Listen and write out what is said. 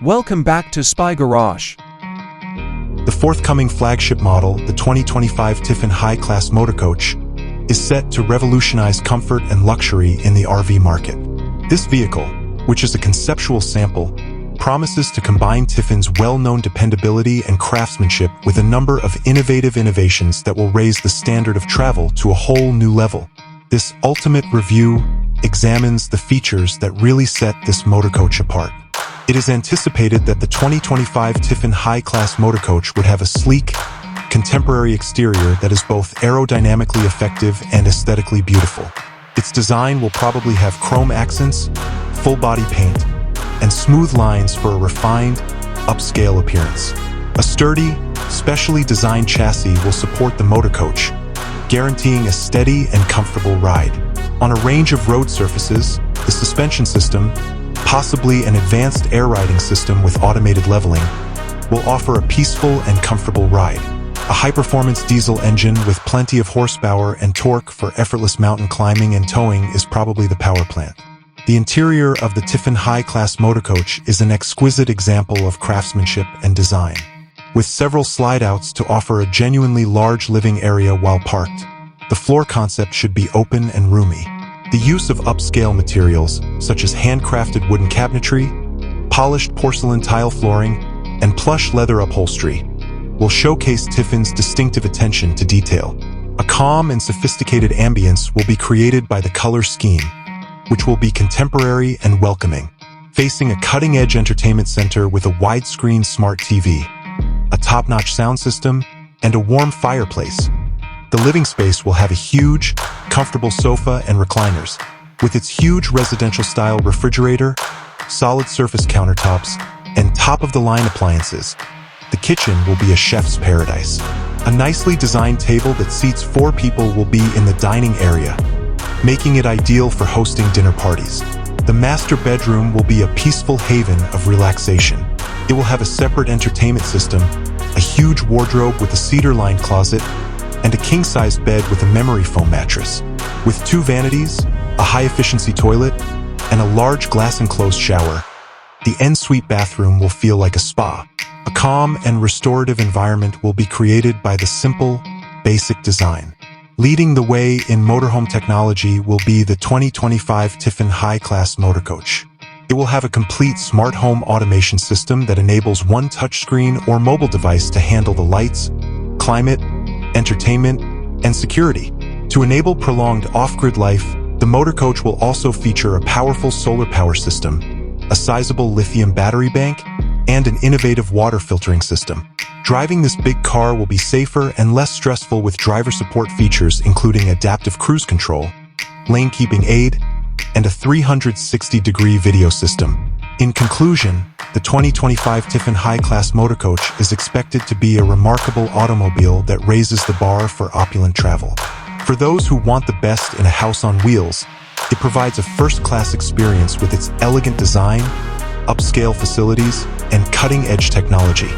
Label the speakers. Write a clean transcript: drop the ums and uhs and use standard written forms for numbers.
Speaker 1: Welcome back to Spy Garage.
Speaker 2: The forthcoming flagship model, the 2025 Tiffin high-class Motorcoach, is set to revolutionize comfort and luxury in the RV market. This vehicle, which is a conceptual sample, promises to combine Tiffin's well-known dependability and craftsmanship with a number of innovative innovations that will raise the standard of travel to a whole new level. This ultimate review examines the features that really set this Motorcoach apart. It is anticipated that the 2025 Tiffin high-class Motorcoach would have a sleek, contemporary exterior that is both aerodynamically effective and aesthetically beautiful. Its design will probably have chrome accents, full-body paint, and smooth lines for a refined, upscale appearance. A sturdy, specially designed chassis will support the Motorcoach, guaranteeing a steady and comfortable ride. On a range of road surfaces, the suspension system, possibly an advanced air riding system with automated leveling, will offer a peaceful and comfortable ride. A high-performance diesel engine with plenty of horsepower and torque for effortless mountain climbing and towing is probably the power plant. The interior of the Tiffin high-class Motorcoach is an exquisite example of craftsmanship and design. With several slide-outs to offer a genuinely large living area while parked, the floor concept should be open and roomy. The use of upscale materials, such as handcrafted wooden cabinetry, polished porcelain tile flooring, and plush leather upholstery, will showcase Tiffin's distinctive attention to detail. A calm and sophisticated ambience will be created by the color scheme, which will be contemporary and welcoming, facing a cutting-edge entertainment center with a widescreen smart TV, a top-notch sound system, and a warm fireplace. The living space will have a huge, comfortable sofa and recliners. With its huge residential-style refrigerator, solid surface countertops, and top-of-the-line appliances, the kitchen will be a chef's paradise. A nicely designed table that seats 4 people will be in the dining area, making it ideal for hosting dinner parties. The master bedroom will be a peaceful haven of relaxation. It will have a separate entertainment system, a huge wardrobe with a cedar-lined closet, and a king-sized bed with a memory foam mattress. With 2 vanities, a high-efficiency toilet, and a large glass-enclosed shower, the en-suite bathroom will feel like a spa. A calm and restorative environment will be created by the simple, basic design. Leading the way in motorhome technology will be the 2025 Tiffin high-class Motorcoach. It will have a complete smart home automation system that enables one touchscreen or mobile device to handle the lights, climate, entertainment, and security. To enable prolonged off-grid life, the Motorcoach will also feature a powerful solar power system, a sizable lithium battery bank, and an innovative water filtering system. Driving this big car will be safer and less stressful with driver support features including adaptive cruise control, lane keeping aid, and a 360-degree video system. In conclusion, the 2025 Tiffin high-class Motorcoach is expected to be a remarkable automobile that raises the bar for opulent travel. For those who want the best in a house on wheels, it provides a first-class experience with its elegant design, upscale facilities, and cutting-edge technology.